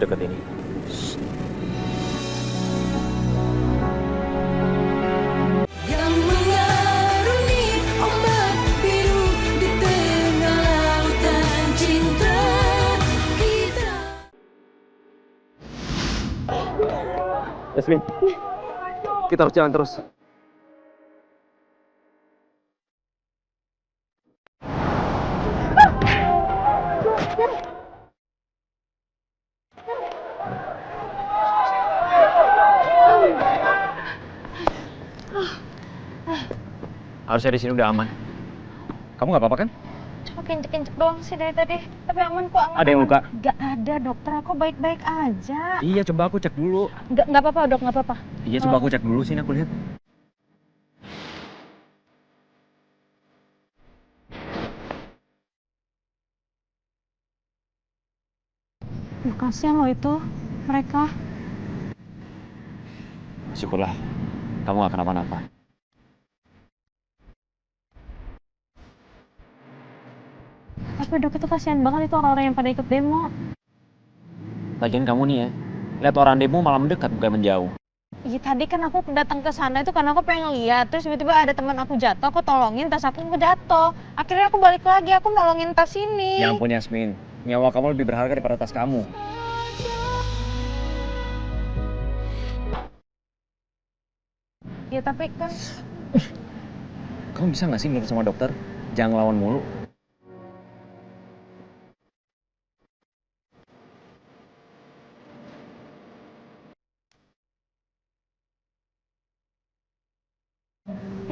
sedekat ini. Yang mengarungi ombak biru di tengah lautan cinta kita. Yasmin, kita harus jalan terus. Harusnya di sini udah aman. Kamu nggak apa-apa kan? Cuma kencek-kencek doang sih dari tadi. Tapi aman kok, aman. Ada yang luka? Gak ada dokter, aku baik-baik aja. Iya, coba aku cek dulu. Gak apa-apa dok, gak apa-apa. Iya, coba aku cek dulu sini, aku lihat. Kasihan loh itu, mereka. Syukurlah, kamu gak kenapa-napa. Tapi dok itu kasihan banget itu orang-orang yang pada ikut demo. Lagian kamu nih ya, lihat orang demo malah mendekat bukan menjauh. Iya tadi kan aku datang ke sana itu karena aku pengen lihat, terus tiba-tiba ada teman aku jatuh, aku tolongin, tas aku jatuh. Akhirnya aku balik lagi, aku nolongin tas ini. Ya ampun Yasmin, nyawa kamu lebih berharga daripada tas kamu. Ya tapi kan Kamu bisa gak sih nurut sama dokter? Jangan ngelawan mulu.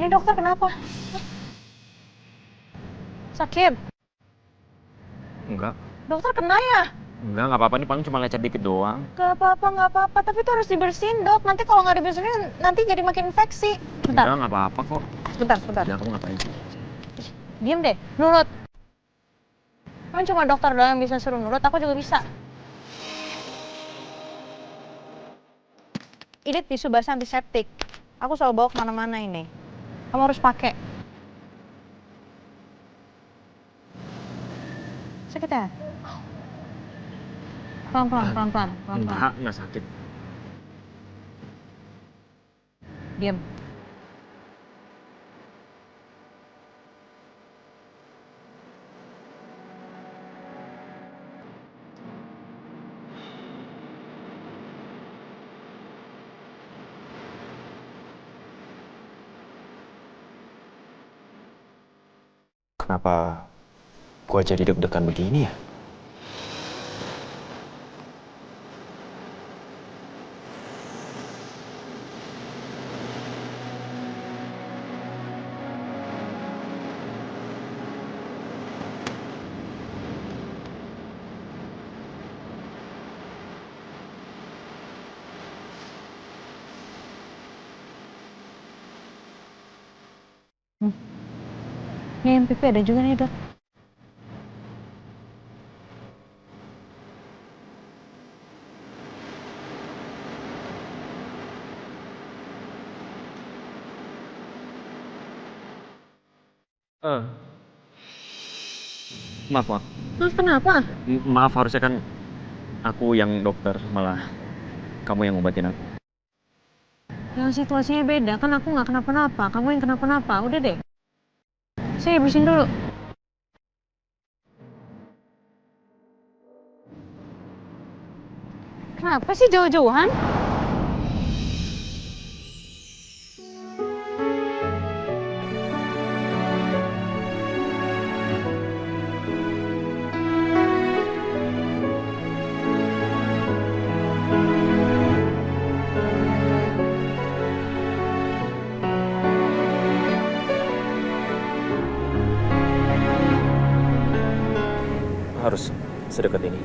ini dokter kenapa? Sakit? Enggak, Dokter kena ya? enggak apa-apa, ini paling cuma lecet dikit doang. Gak apa-apa, tapi itu harus dibersihin dok. Nanti kalau nggak dibersihin, nanti jadi makin infeksi. Bentar, Enggak apa-apa kok. sebentar. Udah, kamu ngapain? Diem deh, nurut. Kan cuma dokter doang yang bisa suruh nurut, aku juga bisa. Ini tisu basah antiseptik. Aku selalu bawa kemana-mana ini. Kamu harus pakai. Sakit ya? Pelan-pelan. Enggak sakit. Diam. Kenapa gua jadi deg-degan begini ya? Ini MPP ada juga nih dok. Maaf. Terus kenapa? Maaf, harusnya kan aku yang dokter, malah kamu yang ngobatin aku. Yang situasinya beda, kan aku nggak kenapa-napa, kamu yang kenapa-napa. Udah deh. Saya bersihin dulu. Kenapa sih jauh-jauhan? Harus sedekat ini.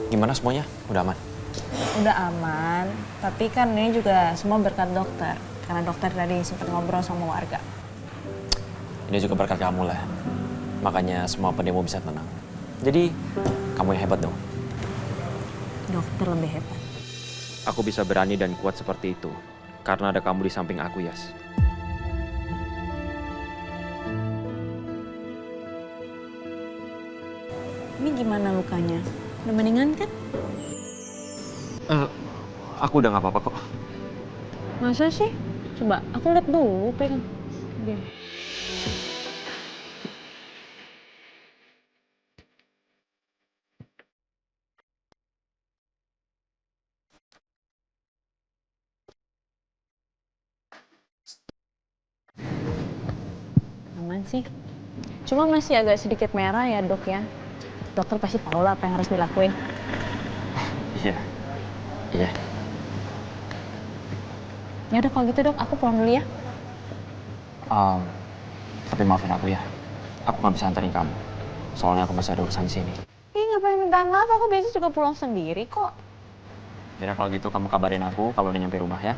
Gimana semuanya? Udah aman? Udah aman, tapi kan ini juga semua berkat dokter. Karena dokter tadi sempat ngobrol sama warga. Ini juga berkat kamu lah. Makanya semua pendemo bisa tenang. Jadi, kamu yang hebat dong. Dokter lebih hebat. Aku bisa berani dan kuat seperti itu karena ada kamu di samping aku, Yas. Ini gimana lukanya? Udah mendingan kan? Aku udah gak apa-apa kok. Masa sih? Coba aku lihat dulu, pegang. Dia. Aman sih. Cuma masih agak sedikit merah ya, Dok ya. Dokter pasti tahu lah apa yang harus dilakuin. Iya. Iya. Ya udah kalau gitu, Dok, aku pulang dulu ya. Tapi maafin aku ya. Aku gak bisa anterin kamu. Soalnya aku masih ada urusan di sini. Ih, ngapain minta maaf? Aku biasanya juga pulang sendiri kok. Jadi kalau gitu kamu kabarin aku kalau udah nyampe rumah ya.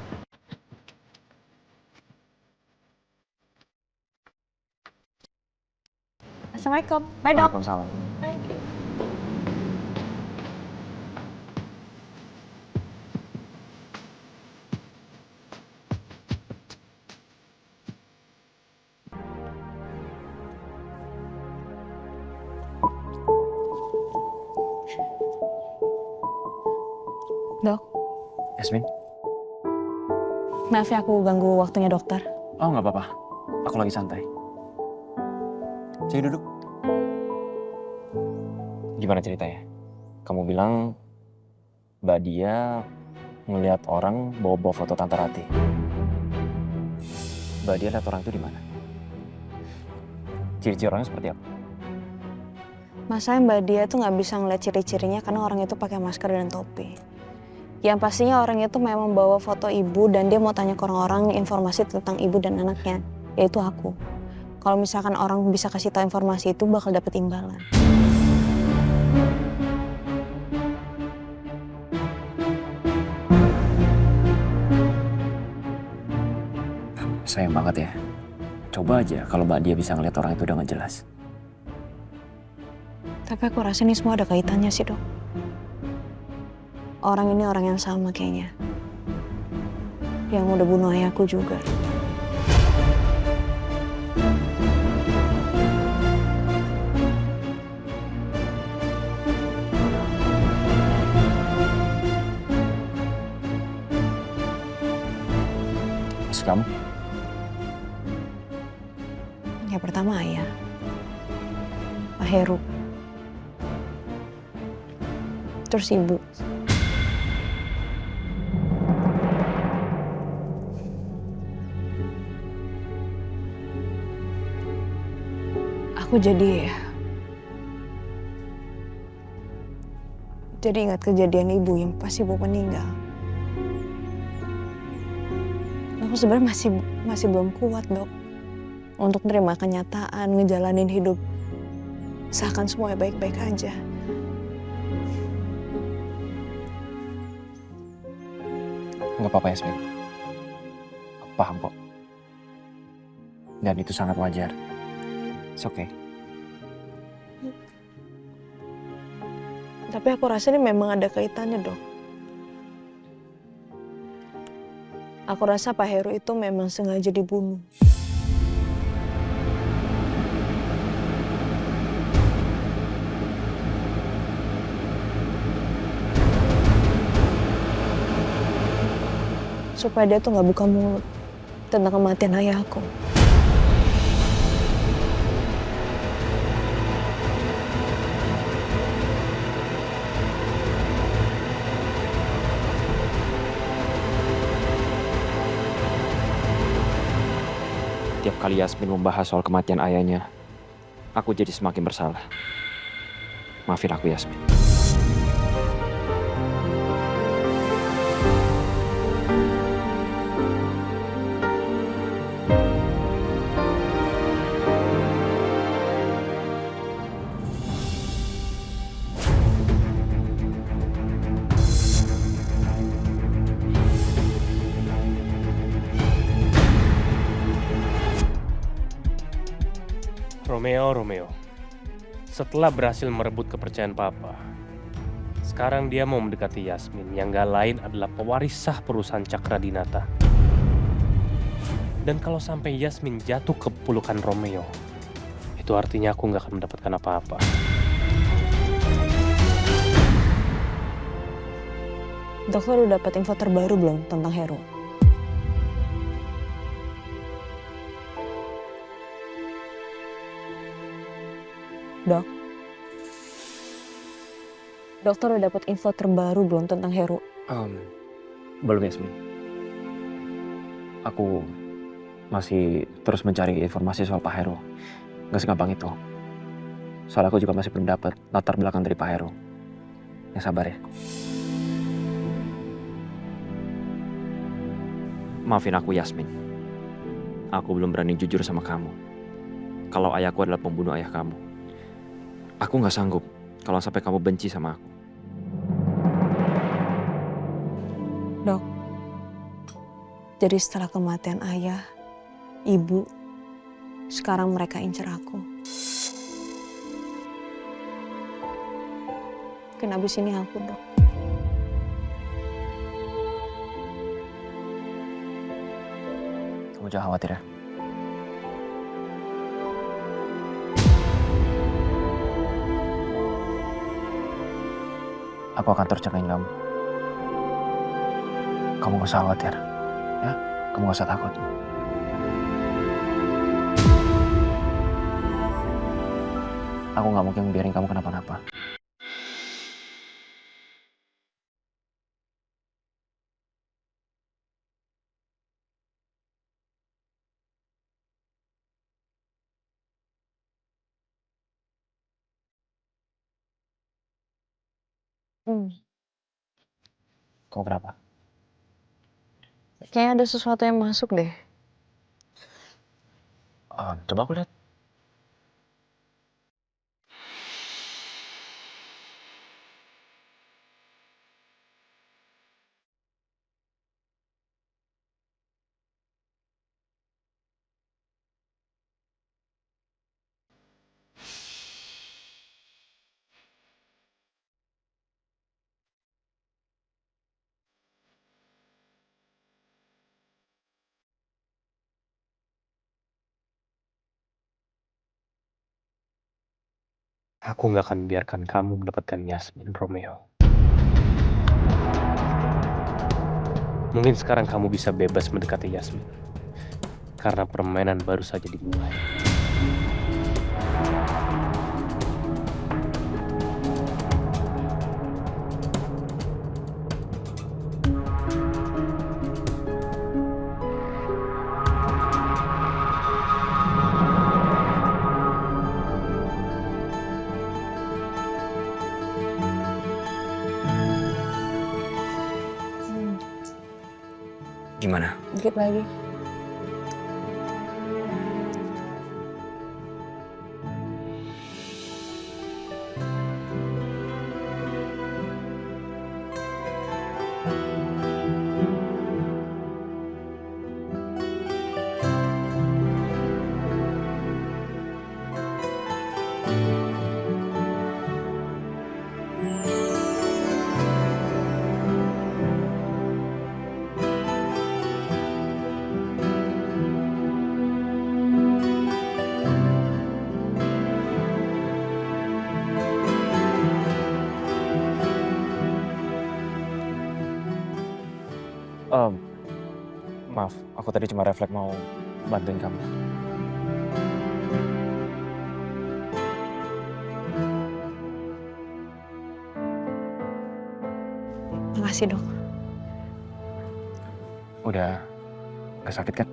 Assalamualaikum. Bye, Dok. Waalaikumsalam. Dok, Yasmin? maaf ya aku ganggu waktunya dokter. Oh nggak apa-apa. Aku lagi santai. Sini duduk. Gimana ceritanya? Kamu bilang Mbak Dia ngelihat orang bawa-bawa foto Tante Rati. Mbak Dia lihat orang itu di mana? Ciri-ciri orangnya seperti apa? Masalahnya Mbak Dia tuh nggak bisa ngeliat ciri-cirinya karena orang itu pakai masker dan topi. Yang pastinya orang itu memang bawa foto ibu dan dia mau tanya ke orang-orang informasi tentang ibu dan anaknya, yaitu aku. Kalau misalkan orang bisa kasih tahu informasi itu bakal dapet imbalan. Sayang banget ya. Coba aja kalau Mbak Dia bisa ngeliat orang itu udah nggak jelas. Tapi aku rasa ini semua ada kaitannya sih, Dok. Orang ini orang yang sama kayaknya. Yang udah bunuh ayahku juga. Maksud kamu? Yang pertama ayah. Pak Heru. Terus ibu. Aku jadi ingat kejadian ibu yang pas ibu meninggal. Aku sebenarnya masih belum kuat, Dok, untuk terima kenyataan, ngejalanin hidup seakan semuanya baik-baik aja. Nggak apa-apa Yasmin. Aku paham kok. Dan itu sangat wajar. It's okay. Tapi aku rasa ini memang ada kaitannya, Dok. Aku rasa Pak Heru itu memang sengaja dibunuh. Supaya dia tuh nggak buka mulut tentang kematian ayahku. Tiap kali Yasmin membahas soal kematian ayahnya, aku jadi semakin bersalah. Maafin aku Yasmin. Romeo, setelah berhasil merebut kepercayaan Papa, Sekarang dia mau mendekati Yasmin yang gak lain adalah pewaris sah perusahaan Cakradinata. Dan kalau sampai Yasmin jatuh ke pelukan Romeo, itu artinya aku gak akan mendapatkan apa-apa. Dokter udah dapat info terbaru belum tentang Heru? Dok? Dokter udah dapat info terbaru belum tentang Heru? Belum, Yasmin. Aku masih terus mencari informasi soal Pak Heru. Gak segampang itu. Soal aku juga masih belum dapat latar belakang dari Pak Heru. Ya sabar ya. Maafin aku, Yasmin. Aku belum berani jujur sama kamu. Kalau ayahku adalah pembunuh ayah kamu. Aku gak sanggup kalau sampai kamu benci sama aku. Dok, jadi setelah kematian ayah, ibu, sekarang mereka incer aku. Mungkin abis ini aku, Dok. Kamu jangan khawatir ya. Aku akan terus jagain kamu. Kamu gak usah khawatir. Ya, kamu gak usah takut. Aku gak mungkin biarin kamu kenapa-napa. Kamu kenapa? Kayaknya ada sesuatu yang masuk deh. Coba aku lihat. Aku gak akan biarkan kamu mendapatkan Yasmin, Romeo. Mungkin sekarang kamu bisa bebas mendekati Yasmin. Karena permainan baru saja dimulai. Gimana? Dikit lagi. Maaf, aku tadi cuma refleks mau bantuin kamu. Makasih, Dok. Udah gak sakit kan?